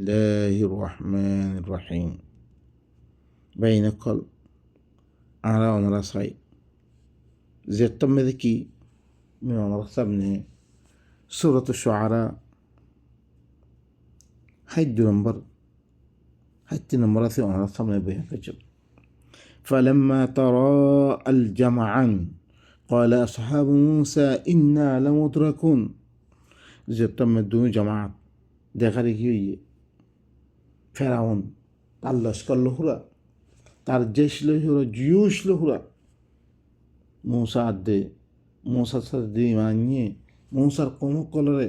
الله الرحمن الرحيم بين قل على ونرسعي زيت مذكي من ونرسبني سورة الشعراء حج نمبر حتى نمرة ونرسبني بها كجب فلما تراءى الجمعان قال أصحاب موسى إنا لمدركون زيت مدون جماعة দেখারে কি হইয়ে ফেরাউন তার লস্কর লহুরা তার জেশ লহুরা জুয়ুস লহুরা মৌসা আদে মৌসার সাথে দিয়ে মানিয়ে মৌসার কমকলরে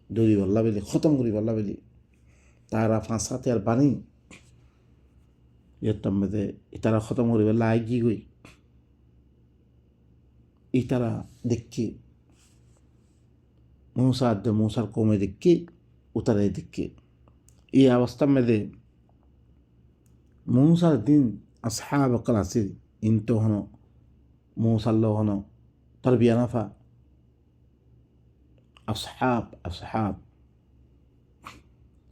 দৌড়ি বল্লা বেলি খতম করি বল্লা বেলি তারা ফাঁসাতে আর বানি ইয়ত্তম বেদে ইতারা খতম করি বল্লা আইগি গই ইতারা দেখি মৌসা আদে মৌসার কমে দেখি উতারে দেখি এই অবস্থা মেদে মৌসার দিন আসহাব ক্লাসির ইনতো হন মৌসাল্লো হন তরবিয়া নাফা আসহাব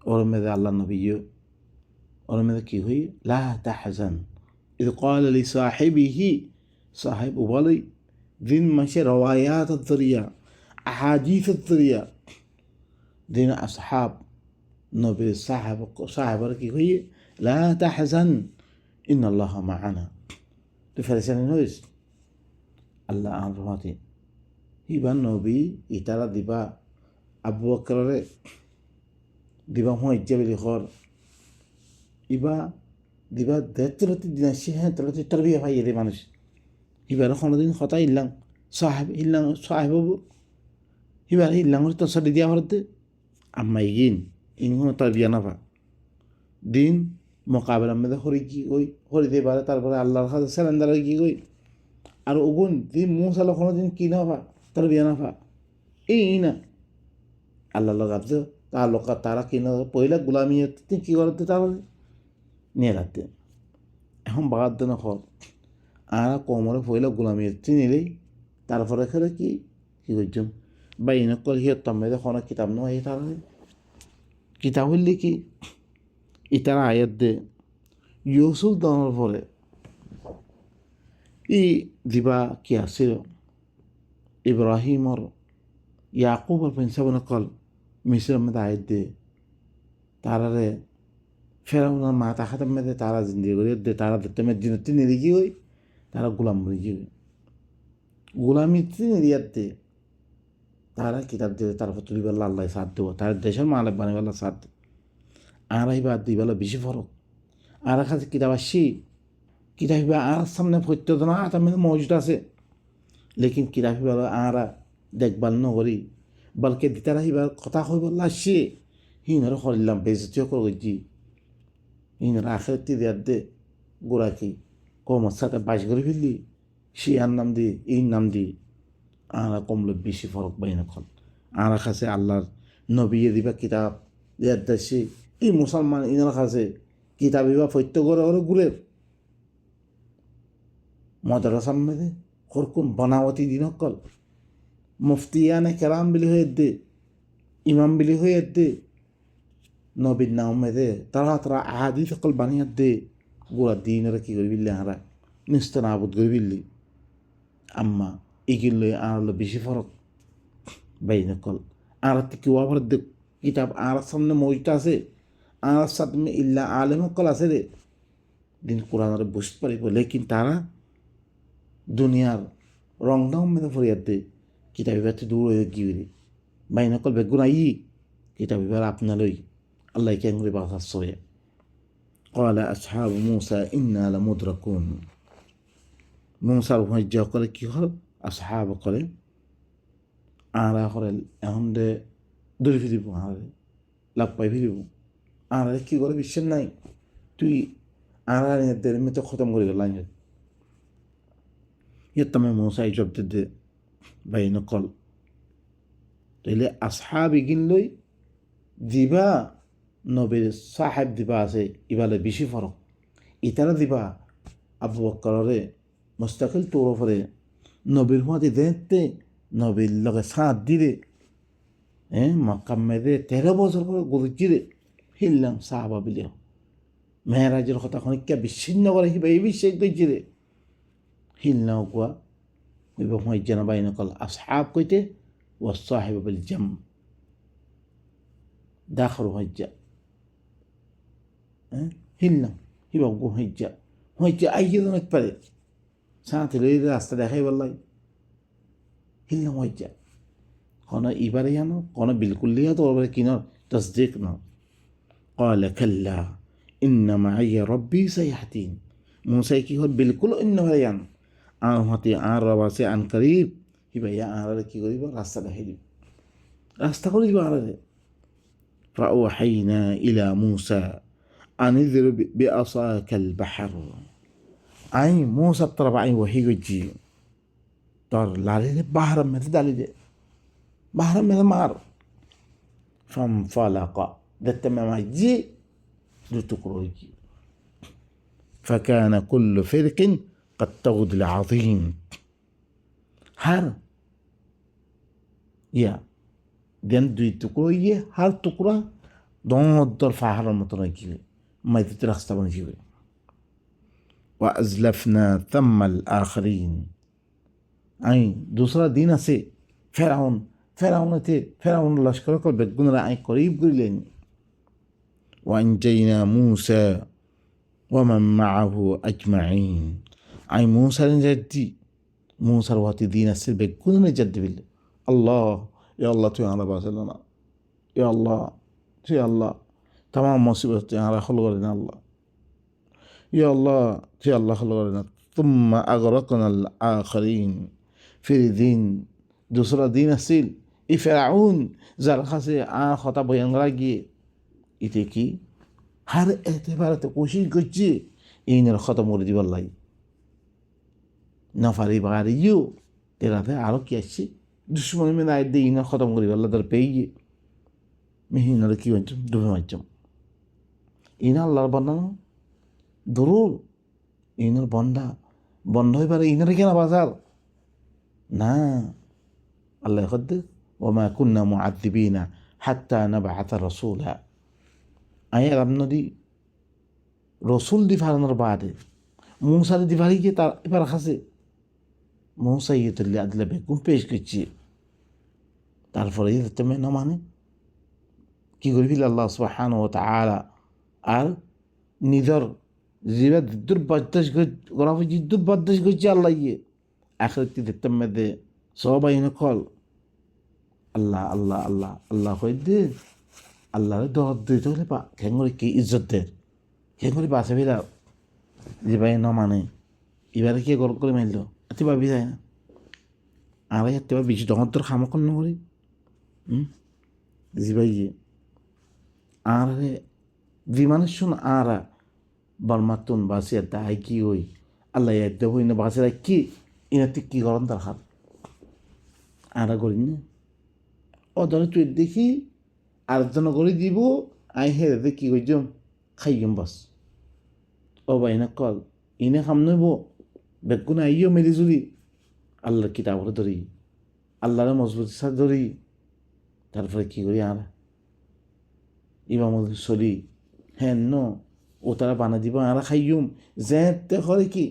ওর মেদে আল্লাহ নবীয় ওর মেদে কি হই লা তাহজান إذ قال لصاحبه صاحب وبلي দিন মাসে রওয়ায়াত الذرية أحاديث الذرية দিন আসহাব নবীর সাহাবার কি হই লা তাহজান ইন্নাল্লাহ মাআনা তো ফেরেশানি নইস আল্লাহ আর রহমতে হিবা নবী ইতারা দিবা আবু বকরে দিবা হয় জেবেলি খর ইবা দিবা দেতরতি দিন হ্যাঁ তরতি তরবিয়া ভাই এদের মানুষ হিবার কোনোদিন কথা ইল্লাম সাহেব হিবার ইল্লাম তো সরি দিয়া হরতে আম্মা ইগিন ইনগুলো তরবিয়া নাফা দিন মোকাবেলা মেদে হরি কি ওই হরি দিয়ে পারে তারপরে আল্লাহর কাছে সেলেন্দার কি কই আর ওগুন দিন মৌসালো কোনো দিন কি নাফা তরবিয়া নাফা এই না আল্লাহ লাগাতে তার লোক তারা কিনা পয়লা গোলামি কি করতে তাহলে নিয়ে রাখতে এখন বাগার দিন হর আর কোমরে পয়লা গোলামি নিলেই তারপরে খেলে কি করছম বা ইনকল হিয়র তম্মেদে কোনো কিতাব নয় তাহলে কিতাব হইলে কি ইতারা আয়াত দে ইউসুফ দানোর পরে ই দিবা কি আসিল ইব্রাহিমর ইয়াকুবর পেনসাবন কল মিশ্র মেদে আয়াত দে তারারে ফেরাউনার মাথা খাতাম মেদে তারা জিন্দি করে দে তারা দেখতে মেদ দিন তিনি রেখি হই তারা গোলাম রেখি হই গোলামি তিনি রিয়াত দে তারা কিতাব দিয়ে তারপর তুলিবেলা আল্লাহ সাথ দেবো তার দেশের মালিক বানিবেলা সাথ আর এইবার দুইবেলা বেশি ফরক আর কাছে কিতাব আসছি কিতাব আর সামনে ফত্যত না তার মধ্যে মজুদ আছে লেকিন কিতাব আর দেখভাল নকরি বলকে দিতার আহিবার কথা কই বললা আসছি হিনর করিলাম বেজতিও করছি হিনর আখেরটি দেয়ার দে গোড়াকি কমর সাথে বাস করে ফেললি সে আর নাম দি এই নাম দি আর কমলে বেশি ফরক বাইনা খন আর কাছে আল্লাহর নবিয়ে দিবা কিতাব দেয়ার দেশে এই মুসলমান ইনার কাছে কিতাব ইবা ফত্য করে ওরা গুলের মাদ্রাসা মেদে হরকুন বনাওয়াতি দিন কল মুফতিয়ানে কেরাম বিলি হয়ে দে ইমাম বিলি হয়ে দে নবীর নাম মেদে তারা তারা আহাদি সকল বানিয়ে দে গোড়া দিনের কি করি বিল্লি হারা নিস্ত নাবুদ করে বিল্লি আম্মা এগুলো আর বেশি ফরক বাইন কল আর কেউ আবার দেখ কিতাব আর সামনে মজটা আছে আর সাথে ইল্লা আলেম কল আছে রে দিন কোরআনের বুঝতে পারিব লেকিন তারা দুনিয়ার রং দাম মেদে ফরিয়াদ দে কিতাব এবার দূর হয়ে গিয়ে বাইন কল বেগুন আই কিতাব এবার আপনারই আল্লাহ কেন করে বাসার সয়ে قال أصحاب موسى إنا لمدركون মৌসার ভজ্য করে কি হল আসহাব করে আঁরা করে এখন দে দৌড়ি ফিরিব আঁরে লাভ পাই ফিরিব আঁরা কি করে বিশ্বাস নাই তুই আঁরা দের মেতে খতম করে গেল ইয়ত্তমে মৌসাই জব দে বাই নকল তাইলে আসহাব ইগিন লই দিবা নবীর সাহেব দিবা আছে ইবালে বেশি ফরক ইতারা দিবা আবু বকরে মুস্তাকিল তোর ওপরে নবীর মাঝে দেখতে নবীর লগে সাঁত দিলে মক্কা মেদে 13 বছর পরে গরুজি রে হিললাম সাহাবা বিলেও মেহরাজের কথা খনিকা বিচ্ছিন্ন করে হিবা এই বিশ্বাস করছি রে হিলনাও কোয়া এবং হইজানা বাইনা কল আসহাব কইতে ও সাহেব বিল জাম দাখর হইজা হিললাম হিবা গো হইজা আইয়ে অনেক পারে সাথে লইলে রাস্তা দেখাই বললাই হিললাম হইজা কোনো ইবারে জানো কোনো বিলকুল লিয়া তো ওর কিনার তসদিক না قال كلا إن معي ربي سيهدين موسى কি হল বিলকুল অন্য হয়ে যান আর হতে আর রব আছে আন করিব হিবা ইয়া আর কি করিব রাস্তা দেখাই দিব রাস্তা করে দিব আর فأوحينا إلى موسى أن اضرب بعصاك البحر أي موسى طلب أي وحي وجي طر لالي بحر مثل دالي بحر مثل مار فانفلق دتما جي لتقروجي فكان كل فرق قد تغد العظيم هر يا دين دوي تقروجي هر تقرا دون الدر فهر المتنجي ما يترخص طبعا جيوي وأزلفنا ثم الآخرين أي دوسرا دين سي فرعون لشكر كل بتقول رأي قريب قليلين وأنجينا موسى ومن معه أجمعين أي موسى نجدي موسى رواتي دين السر بتقول نجد بالله الله يا الله تو على باسلنا يا الله تمام مصيبة على خلق لنا الله يا الله خلق لنا ثم أغرقنا الآخرين في الدين دوسرا دين السيل فرعون زال خاصي خطاب ينغراجي إتكي هر اعتبارات کوشش করছে এই নিয়ে খতম করে দিবার লাগে নফারি বাগারিও তেরাতে আরো কি আসছে দুশ্মনের মেয়ে আয় দিয়ে ইনা খতম করি আল্লাহ তার পেয়ে গিয়ে মিহিনারে কি হচ্ছে ডুবে মারছম ইনা আল্লাহর বন্ধা দরুর ইনার বন্ধ হয়ে পারে ইনারে কেনা বাজার না আল্লাহ খদ্দে ওমা কুন্না মুআযযিবিনা হাত্তা নাবআথা রাসূলা আয়া রামনদী রসুল দি ফারানোর বাদে মৌসারে দি ফারি গিয়ে তার এবার খাসে মৌসা ইয়ে তুললে আদিলা বেগুন পেশ করছি তারপরে তুমি না মানে কি করবি আল্লাহ সুবহানাহু ওয়া তাআলা আর নিজের জীবে দুর্বাদ্দাস করা হয়েছে দুর্বাদ্দাস করছে আল্লাহ ইয়ে আখিরাতে দেখতে মেদে সবাই কল আল্লাহ হয়ে দে আল্লাহরে দর দিতে হলে খেঙ্গরে কি ইজ্জত দেয় খেঙ্গরে বাসে ফিরা যে ভাই ন মানে এবারে কে গল্প করে মারল এত ভাবি যায় না আর এত বেশি দহত্তর খামকন নকরি জি ভাই আর বিমানের শুন আরা বর্মাতুন বাসে দায় কি ওই আল্লাহ দেব না বাসে কি ইনাতে কি গরম তার হাত আরা করি না ও ধরে তুই দেখি আরেকজন করে দিব আই হেরে কি করছম খাইম বাস ও ভাই না কল ইনে খাম নইব বেগুন আইও মেরি জুড়ি আল্লাহর কিতাবরে ধরি আল্লাহর মজবুতির সাথে ধরি তারপরে কি করি আর ইমাম চলি হ্যাঁ ন ও তারা বানা দিব আর খাইম যেতে করে কি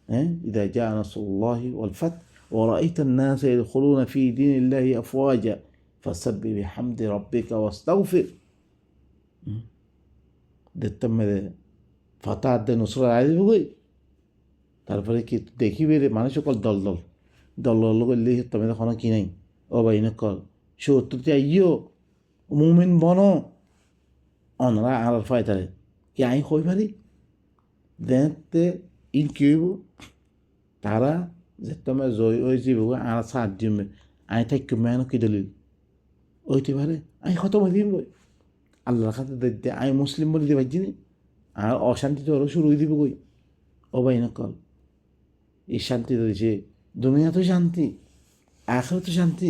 হ্যাঁ ইদা জা নাসরুল্লাহি ওয়াল ফাত ورأيت الناس يدخلون في دين الله أفواجا فسبح بحمد ربك واستغفر দেখতাম মেরে ফাতা আদে নুসরা আয় বই তারপরে কি দেখিবে রে মানুষ কল দল করলে তুমি তখন কি নাই ও ভাই না কল সত্যতে আইও মুমিন বন অনরা আর ফাইতারে কি আই কই পারি দেখতে ইন কি হইব তারা যে তোমার জয় ওই যে আর সাত দিবে আই থাকি মেন কি দলিল ওইতে পারে আই খতম হয়ে দিব আল্লাহর কাছে দেখতে আই মুসলিম বলে দিয়ে পারছি আর অশান্তি তো আরও শুরু হয়ে দিব কই ও ভাই না কল এই শান্তি ধরেছে দুনিয়া তো শান্তি আখের তো শান্তি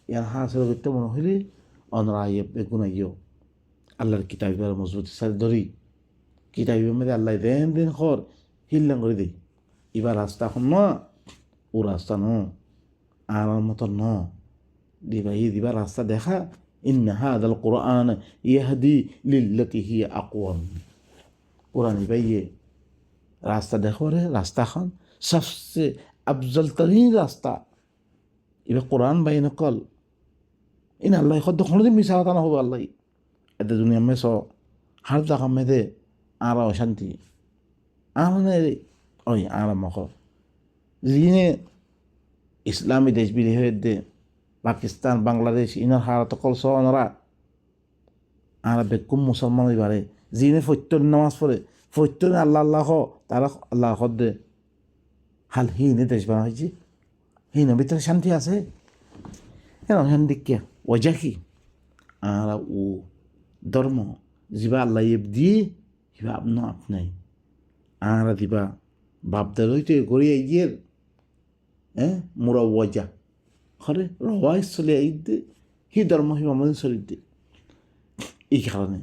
ইয়ার হাসিল করতে মনে হইলে অনরা আইয়ে বেগুন আইও আল্লাহর কিতাব মজবুতির সাথে ধরি কিতাবের মধ্যে আল্লাহ দেন খর হিল্লাং করে দেই এবার রাস্তা এখন ন ও রাস্তা ন আমার মতো ন দিবা রাস্তা দেখা ইন্না হাদাল কুরআন ইয়াহদি লিল্লাতি হিয়া আকওয়াম। কোরআন বাইয়ে রাস্তা দেখো রে, রাস্তাখন সবচেয়ে আফজল তরিন রাস্তা এবার কোরআন বাই নকল ইন আল্লাহ খদ্দ কোনোদিন মিশা কথা না হবে আল্লাহ এতে দুনিয়া মেস হার দেখা মেদে আর অশান্তি আর ওই আর মক যিনি ইসলামী দেশ বিলি হয়ে দে পাকিস্তান বাংলাদেশ ইনার হারাত কলস ওনারা আর বেকুম মুসলমান এবারে যিনি ফত্যর নামাজ পড়ে ফত্যর আল্লাহ আল্লাহ তারা আল্লাহ দে হাল হিনে দেশ বানা হয়েছে হিনের ভিতরে শান্তি আছে কেন শান্তি কে ওজা কি আর ও ধর্ম যা আল্লাহ দিয়ে সিবা আপনার আপনাই আর দিবা বাপদার হইতে গড়িয়ে গিয়ে মোরা ওজা হরে রওয়াই চলে দে হি ধর্ম হিবা মধ্যে চলি দে এই কারণে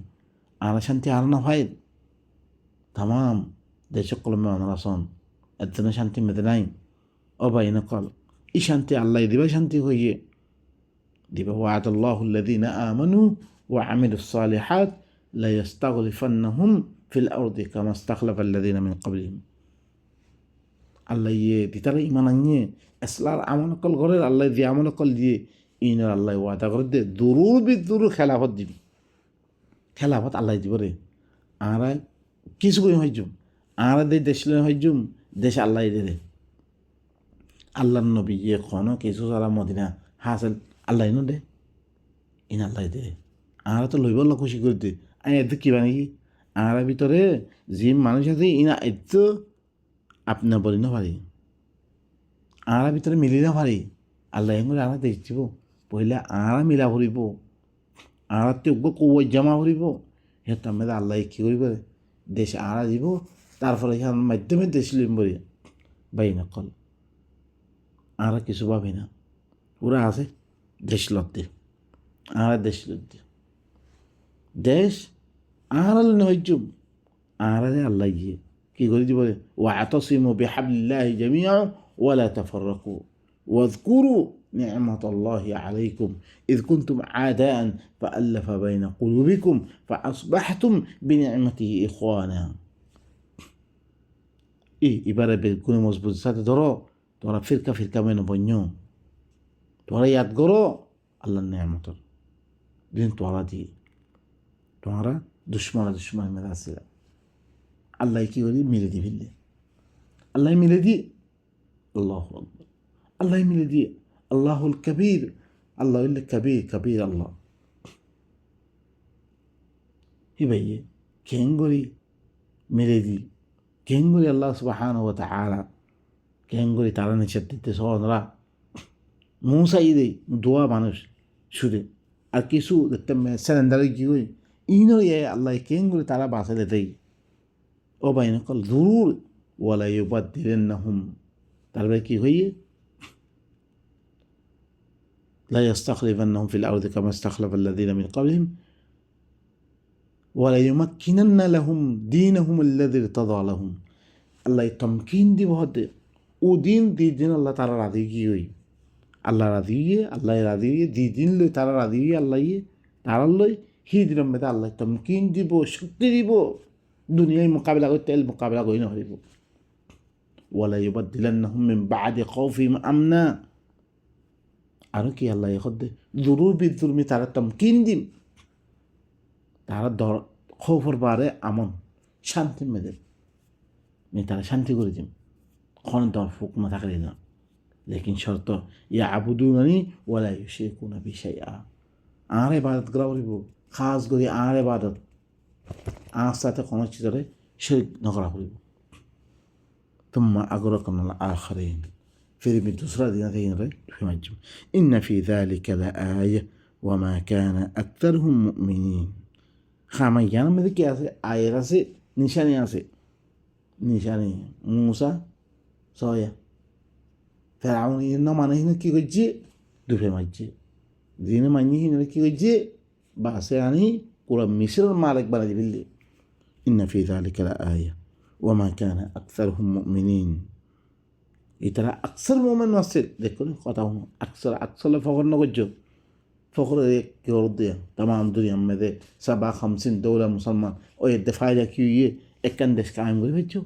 আর শান্তি আর না হয় তাম দেশ কলমে অনারাসন এর জন্য শান্তি মেতে নাই অবাই নকল এই শান্তি আল্লাহ দিবা শান্তি হইয়ে দিবা ওয়াদাল্লাহুল্লাযীনা আমানু ওয়া আমিলুস সালিহাত লা ইস্তাগলিফান্নাহুম ফিল আরদি কামা ইস্তাখলাফাল্লাযীনা মিন ক্বাবলিহিম। আল্লাহ ইয়ে দিতারা ইমান আনিয়ে এসলার আমল কল ঘরের আল্লাহ দিয়ে আমল কল দিয়ে ইনার আল্লাহ ওয়াদা করে দে দুরুর বিদুরু খেলাফত দিবি খেলাফত আল্লাহ দিব রে আর কিছু করে হইজুম আর দে দেশ হইজুম দেশ আল্লাহ দে আল্লাহ নবী ইয়ে কোনো কিছু সারা মদিনা হাসেল আল্লাহ নো দে ইন আল্লাহ দে আর তো লইব আল্লাহ খুশি করে দে আমি এত কিবা নাকি আর ভিতরে যে মানুষ আছে ইনা এত আপনার বলি না পারি আর ভিতরে মিলি না পারি আল্লাহ করে আর দেখছিব পহিলা আর মিলা ভরিব আর যোগ্য কৌয় জমা ভরিব সেটা মেয়েদের আল্লাহ কী করিব দেশ আড়া দিব তারপরে সেখান মাধ্যমে দেশ লিম বলি বাই নকল আর কিছু ভাবি না ওরা আছে দেশ লড়তে আর দেশ লড়তে দেশ আর হইজুম আর আল্লাহ গিয়ে কী করে দিব ওয়াতাসিমু বিহাবলিল্লাহি জামিআ ওয়ালা তাফাররাকু واذكروا نعمة الله عليكم إذ كنتم أعداء فألف بين قلوبكم فأصبحتم بنعمته إخوانا এবারে কোনো মজবুত সাথে ধরো তোমরা ফিরকা ফিরকা মেনে বন্য তোমরা ইয়াদ করো আল্লাহর নিয়ামতর দিন তোমরা দিয়ে তোমরা দুশ্মন মেরে আসছিল আল্লাহ কী করি মিলে দিয়ে ফেললে আল্লাহ মিলে দিয়ে আল্লাহ আল্লাহ মিলে দিয়ে আল্লাহুল কবির আল্লাহ কবির কবির আল্লাহ হি ভাইয়ে কেঙ্গরি মিলে দি কেঙ্গরি আল্লাহ সুবহানাহু ওয়া তাআলা কেঙ্গরি তারা নিষেধ দিতে সহনরা মৌসাই দেই দোয়া মানুষ শুধু আর কিছু দেখতে স্যালেন্ডারে কি হই ইনো আল্লাহ কেঙ্গরি তারা বাঁচালে দেই ও বাইন কল দূর ওয়ালা ইউবাদদিলান্নাহুম তারপরে কি হইয়ে لا يستخلفنهم في الأرض كما استخلف الذين من قبلهم ولا يمكنن لهم دينهم الذي ارتضى لهم الله تمكين دي بهد ودين دي دين الله تعالى راضي كي الله راضي الله راضي دي دين له تعالى راضي الله تعالى الله هي دين مت الله تمكين دي بو شكতি دي بو দুনিয়া মোকাবেলা করতে এল মোকাবেলা করি না হরিব ওয়ালা ইউবাদদিলান্নাহুম মিন বাদি খাউফিহিম আমনা আরও কি আল্লাহ এখদে জরুর বিদুরমি তারা তমকিন দিম তারা খৌফর বারে আমন শান্তি মেদে তারা শান্তি করে দিম খন দর ফুক না থাকলে না লেকিন শর্ত ইয়া আবুদুনানি ওয়ালা ইউশরিকুনা বি শাইআ আর ইবাদত করা হরিব খাস করে আর ইবাদত আর সাথে কোনো চিজরে শরিক নকরা হরিব তুম্মা আগরাকনা আল-আখিরিন फिर भी दूसरा दिन إن في ذلك لآية وما كان أكثرهم مؤمنين خاما يانا مدى كي آسي آية آسي نشاني آسي نشاني موسى صايا فرعون إنه مانا هنا كي قجي دوفي مجي دين ماني هنا كي قجي باسي يعني قرى مصر مالك بنا جبلي إن في ذلك لآية وما كان أكثرهم مؤمنين ইতারা আকসার মোমেন আছে দেখুন কথা হলো আকসার ফখর নগর্য فقر يرضي تمام دنيا مده 57 دولة مسلمان او الدفاع كيوية اكن دس قائم بيجو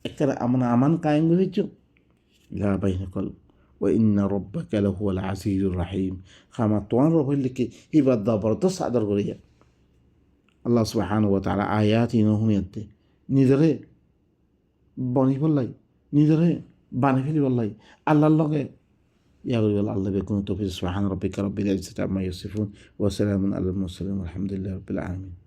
اكن امان قائم بيجو لا بين كل وإن ربك لهو العزيز الرحيم خما توان رب لك يبقى الضبر تصعد الغرية الله سبحانه وتعالى آياتي نهم يدي ندري بني والله ندري بني فيلي والله الله يا رب الله بيكون توفيق. سبحان ربك رب العزة عما يصفون وسلام على المرسلين والحمد لله رب العالمين.